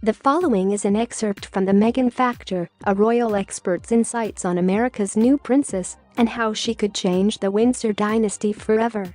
The following is an excerpt from the Meghan Factor, a royal expert's insights on America's new princess and how she could change the Windsor dynasty forever.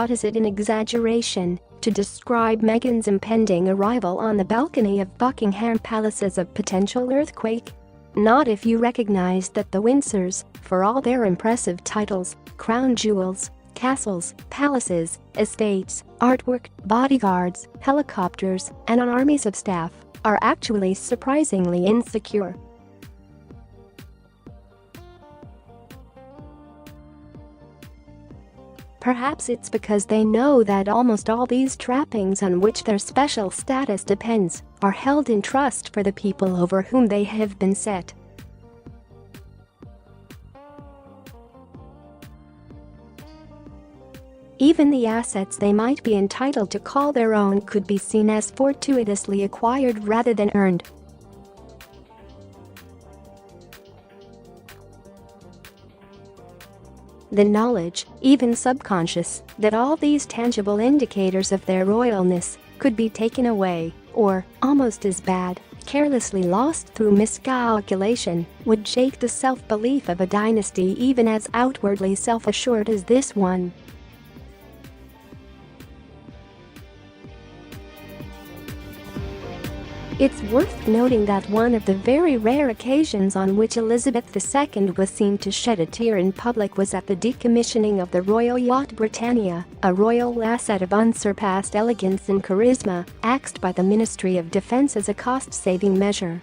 Is it an exaggeration to describe Meghan's impending arrival on the balcony of Buckingham Palace as a potential earthquake? Not if you recognize that the Windsors, for all their impressive titles, crown jewels, castles, palaces, estates, artwork, bodyguards, helicopters, and armies of staff, are actually surprisingly insecure. Perhaps it's because they know that almost all these trappings on which their special status depends are held in trust for the people over whom they have been set. Even the assets they might be entitled to call their own could be seen as fortuitously acquired rather than earned. The knowledge, even subconscious, that all these tangible indicators of their royalness could be taken away, or, almost as bad, carelessly lost through miscalculation, would shake the self-belief of a dynasty even as outwardly self-assured as this one. It's worth noting that one of the very rare occasions on which Elizabeth II was seen to shed a tear in public was at the decommissioning of the royal yacht Britannia, a royal asset of unsurpassed elegance and charisma, axed by the Ministry of Defense as a cost-saving measure.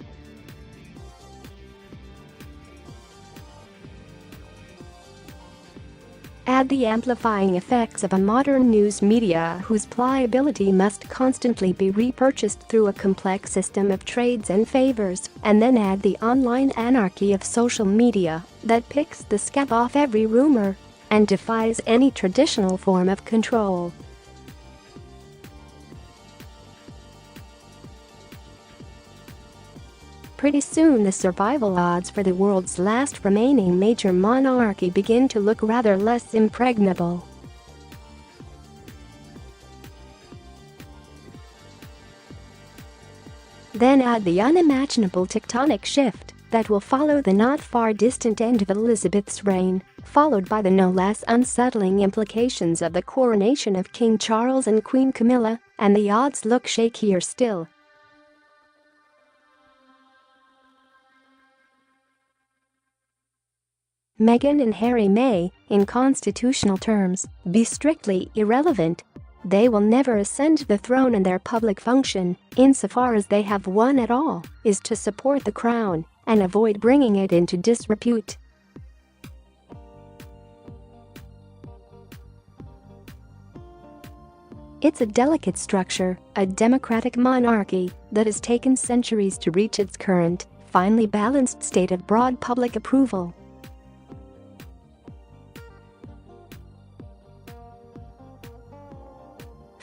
Add the amplifying effects of a modern news media whose pliability must constantly be repurchased through a complex system of trades and favors, and then add the online anarchy of social media that picks the scab off every rumor and defies any traditional form of control. Pretty soon the survival odds for the world's last remaining major monarchy begin to look rather less impregnable. Then add the unimaginable tectonic shift that will follow the not far distant end of Elizabeth's reign, followed by the no less unsettling implications of the coronation of King Charles and Queen Camilla, and the odds look shakier still. Meghan and Harry may, in constitutional terms, be strictly irrelevant. They will never ascend the throne, and their public function, insofar as they have one at all, is to support the crown and avoid bringing it into disrepute. It's a delicate structure, a democratic monarchy that has taken centuries to reach its current, finely balanced state of broad public approval.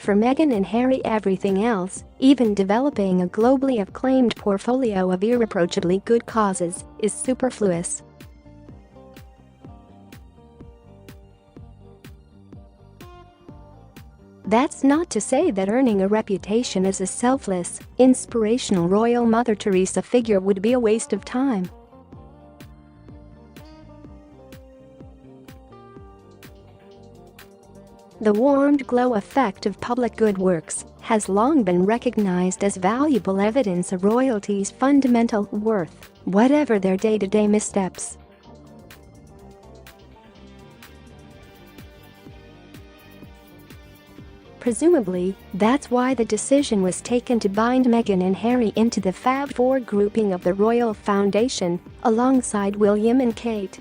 For Meghan and Harry, everything else, even developing a globally acclaimed portfolio of irreproachably good causes, is superfluous. That's not to say that earning a reputation as a selfless, inspirational royal Mother Teresa figure would be a waste of time. The warmed glow effect of public good works has long been recognized as valuable evidence of royalty's fundamental worth, whatever their day-to-day missteps. Presumably, that's why the decision was taken to bind Meghan and Harry into the Fab Four grouping of the Royal Foundation, alongside William and Kate.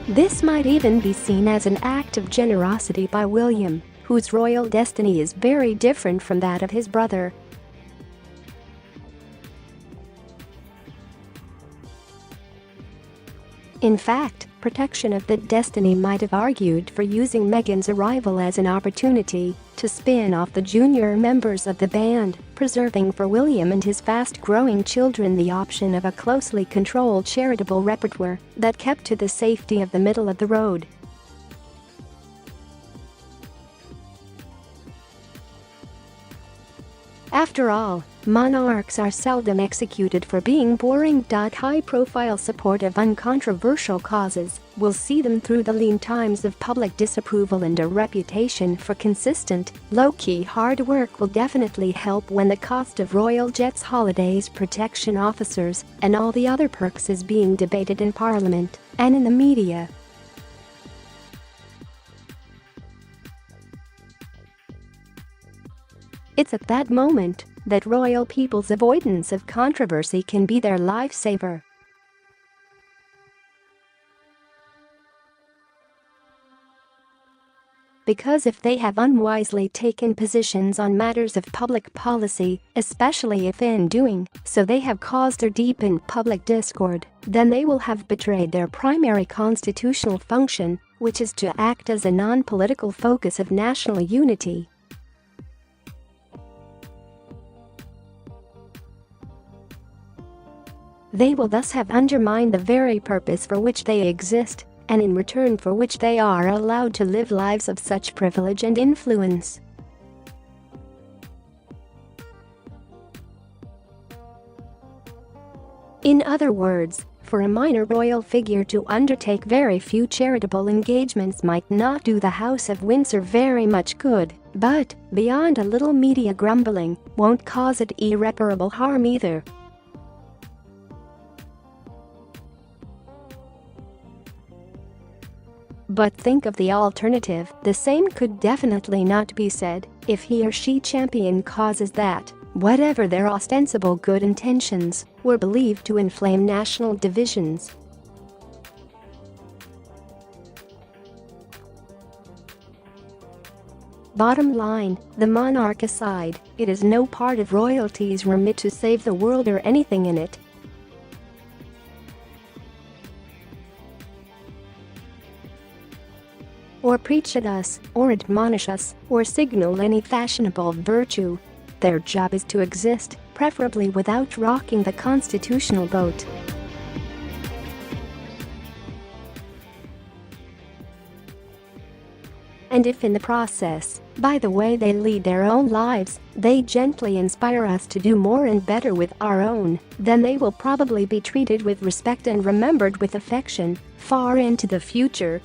This might even be seen as an act of generosity by William, whose royal destiny is very different from that of his brother. In fact, protection of that destiny might have argued for using Meghan's arrival as an opportunity to spin off the junior members of the band, preserving for William and his fast-growing children the option of a closely controlled charitable repertoire that kept to the safety of the middle of the road. After all, monarchs are seldom executed for being boring. High-profile support of uncontroversial causes will see them through the lean times of public disapproval, and a reputation for consistent, low-key hard work will definitely help when the cost of royal jets, holidays, protection officers, and all the other perks is being debated in Parliament and in the media. It's at that moment that royal people's avoidance of controversy can be their lifesaver. Because if they have unwisely taken positions on matters of public policy, especially if in doing so they have caused or deepened public discord, then they will have betrayed their primary constitutional function, which is to act as a non-political focus of national unity. They will thus have undermined the very purpose for which they exist, and in return for which they are allowed to live lives of such privilege and influence. In other words, for a minor royal figure to undertake very few charitable engagements might not do the House of Windsor very much good, but, beyond a little media grumbling, won't cause it irreparable harm either. But think of the alternative. The same could definitely not be said if he or she championed causes that, whatever their ostensible good intentions, were believed to inflame national divisions. Bottom line, the monarch aside, it is no part of royalty's remit to save the world or anything in it. Or preach at us, or admonish us, or signal any fashionable virtue. Their job is to exist, preferably without rocking the constitutional boat. And if in the process, by the way they lead their own lives, they gently inspire us to do more and better with our own, then they will probably be treated with respect and remembered with affection, far into the future.